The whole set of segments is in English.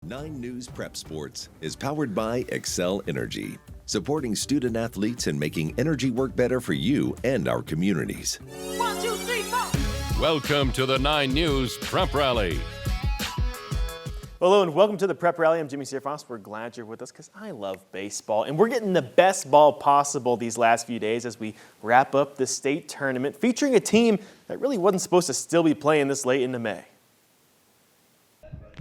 9 News Prep Sports is powered by Excel Energy, supporting student athletes and making energy work better for you and our communities. 1, 2, 3, 4. Welcome to the 9 News Prep Rally. Hello and welcome to the Prep Rally. I'm Jimmy Sierfos. We're glad you're with us because I love baseball. And we're getting the best ball possible these last few days as we wrap up the state tournament featuring a team that really wasn't supposed to still be playing this late into May.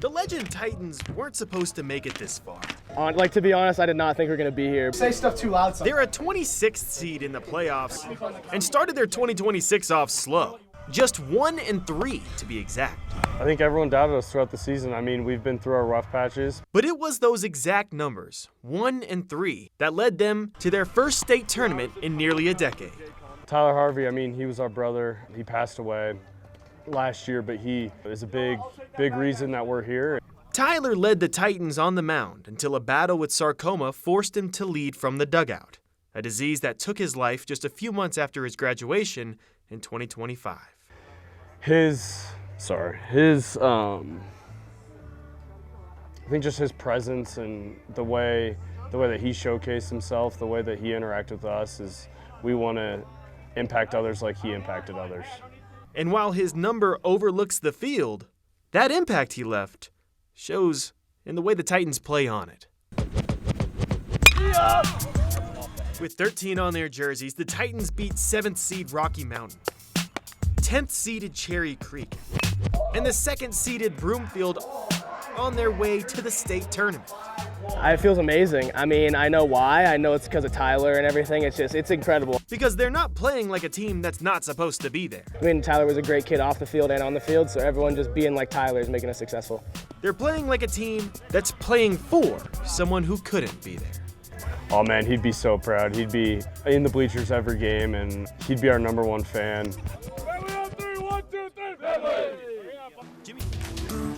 The Legend Titans weren't supposed to make it this far. To be honest, I did not think we were going to be here. Say stuff too loud. They're a 26th seed in the playoffs and started their 2026 off slow. Just 1-3 to be exact. I think everyone doubted us throughout the season. I mean, we've been through our rough patches. But it was those exact numbers, 1-3, that led them to their first state tournament in nearly a decade. Tyler Harvey, I mean, he was our brother. He passed away last year, but he is a big reason that we're here. Tyler led the Titans on the mound until a battle with sarcoma forced him to lead from the dugout, a disease that took his life just a few months after his graduation in 2025. I think just his presence and the way that he showcased himself, the way that he interacted with us, is we want to impact others like he impacted others. And while his number overlooks the field, that impact he left shows in the way the Titans play on it. With 13 on their jerseys, the Titans beat 7th seed Rocky Mountain, 10th seeded Cherry Creek, and the 2nd seeded Broomfield on their way to the state tournament. It feels amazing. I mean, I know why. I know it's because of Tyler and everything. It's incredible. Because they're not playing like a team that's not supposed to be there. I mean, Tyler was a great kid off the field and on the field, so everyone just being like Tyler is making us successful. They're playing like a team that's playing for someone who couldn't be there. Oh man, he'd be so proud. He'd be in the bleachers every game, and he'd be our #1 fan.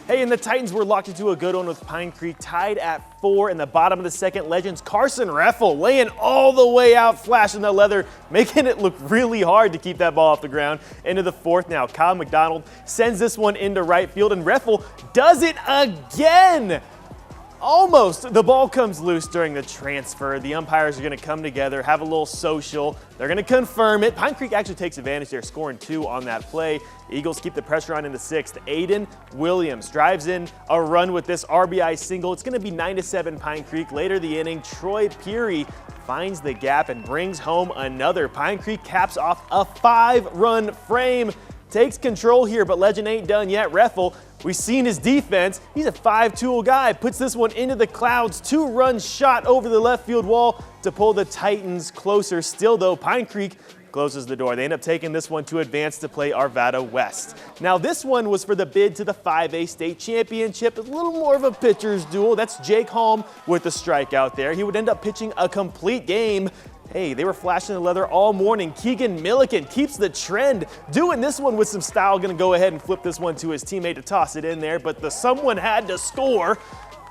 Hey, and the Titans were locked into a good one with Pine Creek tied at 4 in the bottom of the 2nd. Legends Carson Reffel laying all the way out, flashing the leather, making it look really hard to keep that ball off the ground. Into the 4th now. Kyle McDonald sends this one into right field, and Reffel does it again. Almost. The ball comes loose during the transfer. The umpires are going to come together, have a little social. They're going to confirm it. Pine Creek actually takes advantage there, scoring 2 on that play. Eagles keep the pressure on in the 6th. Aiden Williams drives in a run with this RBI single. It's going to be 9-7 Pine Creek. Later the inning, Troy Peary finds the gap and brings home another. Pine Creek caps off a 5-run frame. Takes control here, but Legend ain't done yet. Reffel, we've seen his defense. He's a 5-tool guy. Puts this one into the clouds. 2-run shot over the left field wall to pull the Titans closer. Still, though, Pine Creek closes the door. They end up taking this one to advance to play Arvada West. Now, this one was for the bid to the 5A state championship. A little more of a pitcher's duel. That's Jake Holm with the strikeout there. He would end up pitching a complete game. Hey, they were flashing the leather all morning. Keegan Milliken keeps the trend, doing this one with some style. Going to go ahead and flip this one to his teammate to toss it in there, but someone had to score.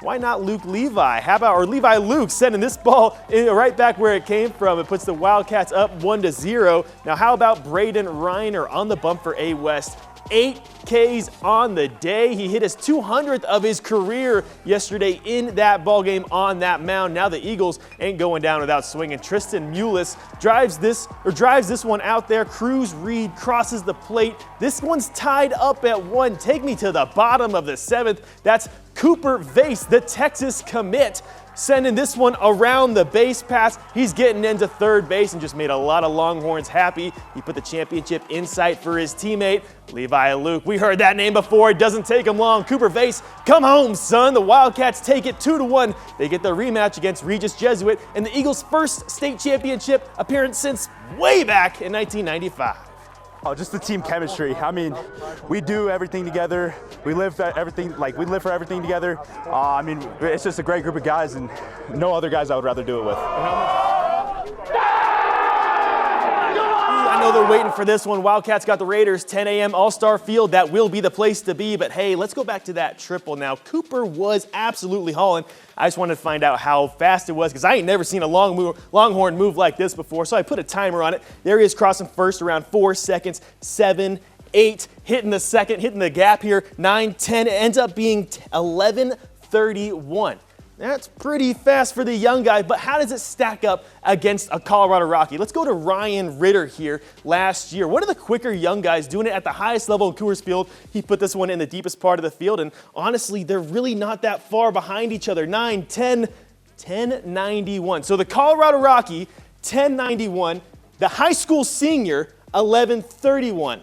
Why not Luke Levi? Levi Luke sending this ball right back where it came from. It puts the Wildcats up 1-0. Now, how about Braden Reiner on the bump for A West? 8 Ks on the day. He hit his 200th of his career yesterday in that ball game on that mound. Now the Eagles ain't going down without swinging. Tristan Mullis drives this one out there. Cruz Reed crosses the plate. This one's tied up at 1. Take me to the bottom of the 7th. That's Cooper Vase, the Texas commit, sending this one around the base pass. He's getting into 3rd base and just made a lot of Longhorns happy. He put the championship in sight for his teammate, Levi Luke. We heard that name before. It doesn't take him long. Cooper Vase, come home, son. The Wildcats take it 2-1. They get the rematch against Regis Jesuit and the Eagles' first state championship appearance since way back in 1995. Oh, just the team chemistry. I mean, we do everything together. We live for everything together. I mean, it's just a great group of guys, and no other guys I would rather do it with. I know they're waiting for this one. Wildcats got the Raiders, 10 a.m. All-Star Field. That will be the place to be. But hey, let's go back to that triple now. Cooper was absolutely hauling. I just wanted to find out how fast it was because I ain't never seen a Longhorn move like this before. So I put a timer on it. There he is crossing first around 4 seconds, 7, 8, hitting the second, hitting the gap here, 9, 10. It ends up being 11, 11:31. That's pretty fast for the young guy, but how does it stack up against a Colorado Rocky? Let's go to Ryan Ritter here last year. One of the quicker young guys doing it at the highest level in Coors Field. He put this one in the deepest part of the field, and honestly, they're really not that far behind each other. 9, 10, 10:91. So the Colorado Rocky, 10:91. The high school senior, 11:31.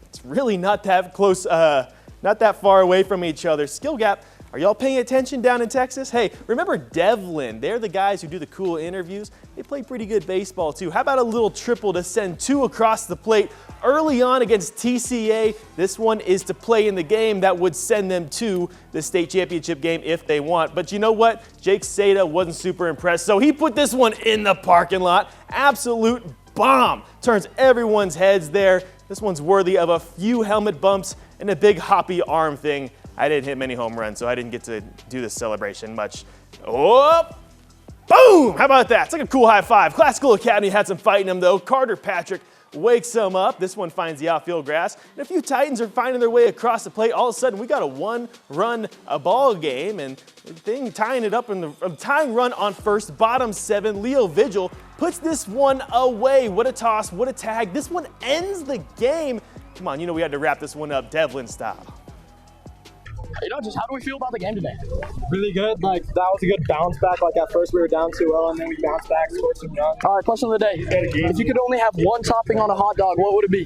It's really not that close, not that far away from each other. Skill gap. Are y'all paying attention down in Texas? Hey, remember Devlin? They're the guys who do the cool interviews. They play pretty good baseball too. How about a little triple to send 2 across the plate early on against TCA? This one is to play in the game that would send them to the state championship game if they want. But you know what? Jake Seda wasn't super impressed, so he put this one in the parking lot. Absolute bomb. Turns everyone's heads there. This one's worthy of a few helmet bumps and a big hoppy arm thing. I didn't hit many home runs, so I didn't get to do this celebration much. Oh, boom! How about that? It's like a cool high five. Classical Academy had some fight in them, though. Carter Patrick wakes him up. This one finds the outfield grass. And a few Titans are finding their way across the plate. All of a sudden, we got a 1-run ball game, and tying it up in the tying run on first, bottom 7. Leo Vigil puts this one away. What a toss, what a tag. This one ends the game. Come on, you know we had to wrap this one up Devlin style. Just how do we feel about the game today? Really good. Like, that was a good bounce back. Like, at first we were down 2-0, and then we bounced back, scored some runs. All right, question of the day. If you could only have one topping on a hot dog, what would it be?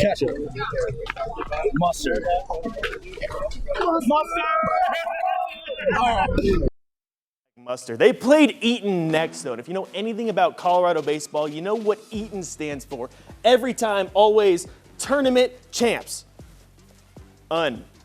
Ketchup. Mustard. Mustard. They played Eaton next, though. And if you know anything about Colorado baseball, you know what Eaton stands for. Every time, always, tournament champs.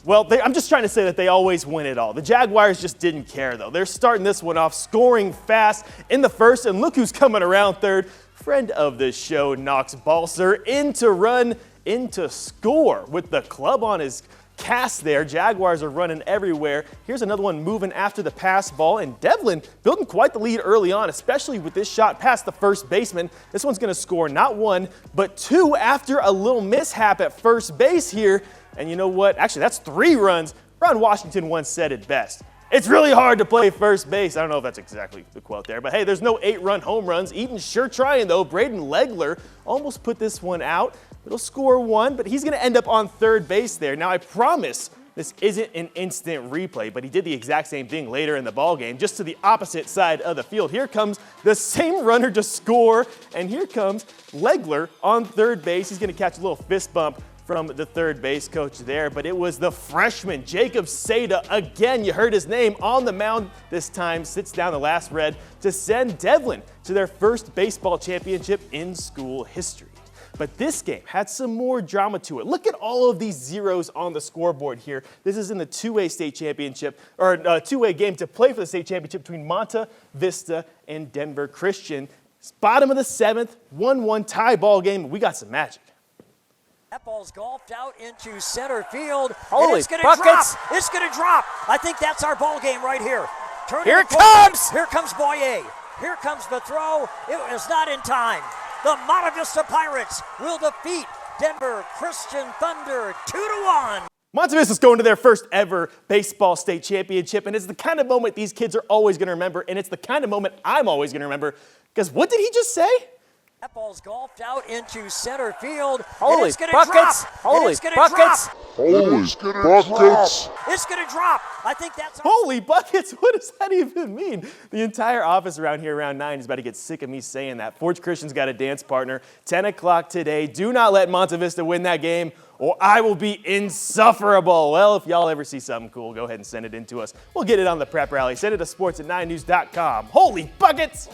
Well, I'm just trying to say that they always win it all. The Jaguars just didn't care, though. They're starting this one off, scoring fast in the first, and look who's coming around third. Friend of the show, Knox Balser, in to run, in to score with the club on his cast there. Jaguars are running everywhere. Here's another one moving after the pass ball, and Devlin building quite the lead early on, especially with this shot past the first baseman. This one's going to score not 1, but 2 after a little mishap at first base here. And you know what? Actually, that's 3 runs. Ron Washington once said it best. It's really hard to play first base. I don't know if that's exactly the quote there, but hey, there's no 8-run home runs. Eaton's sure trying, though. Braden Legler almost put this one out. It'll score 1, but he's going to end up on third base there. Now, I promise this isn't an instant replay, but he did the exact same thing later in the ballgame, just to the opposite side of the field. Here comes the same runner to score, and here comes Legler on third base. He's going to catch a little fist bump from the third base coach there, but it was the freshman, Jacob Seda. Again, you heard his name on the mound. This time sits down the last red to send Devlin to their first baseball championship in school history. But this game had some more drama to it. Look at all of these zeros on the scoreboard here. This is in the 2A state championship, or 2A game to play for the state championship between Monta Vista and Denver Christian. It's bottom of the 7th, 1-1 tie ball game. We got some magic. That ball's golfed out into center field. Holy it's going to buckets. drop. It's going to drop. I think that's our ball game right here. Here it comes. Here comes Boyer. Here comes the throw. It was not in time. The Monta Vista Pirates will defeat Denver Christian Thunder 2-1. Monta Vista's going to their first ever baseball state championship, and it's the kind of moment these kids are always going to remember, and it's the kind of moment I'm always going to remember, because what did he just say? That ball's golfed out into center field. Holy it's going to buckets. drop. Holy it's going to buckets. drop. Holy buckets. It's going to drop. I think that's our Holy buckets, what does that even mean? The entire office around here around 9 is about to get sick of me saying that. Forge Christian's got a dance partner. 10 o'clock today. Do not let Monta Vista win that game, or I will be insufferable. Well, if y'all ever see something cool, go ahead and send it in to us. We'll get it on the prep rally. Send it to sports@9news.com. Holy buckets!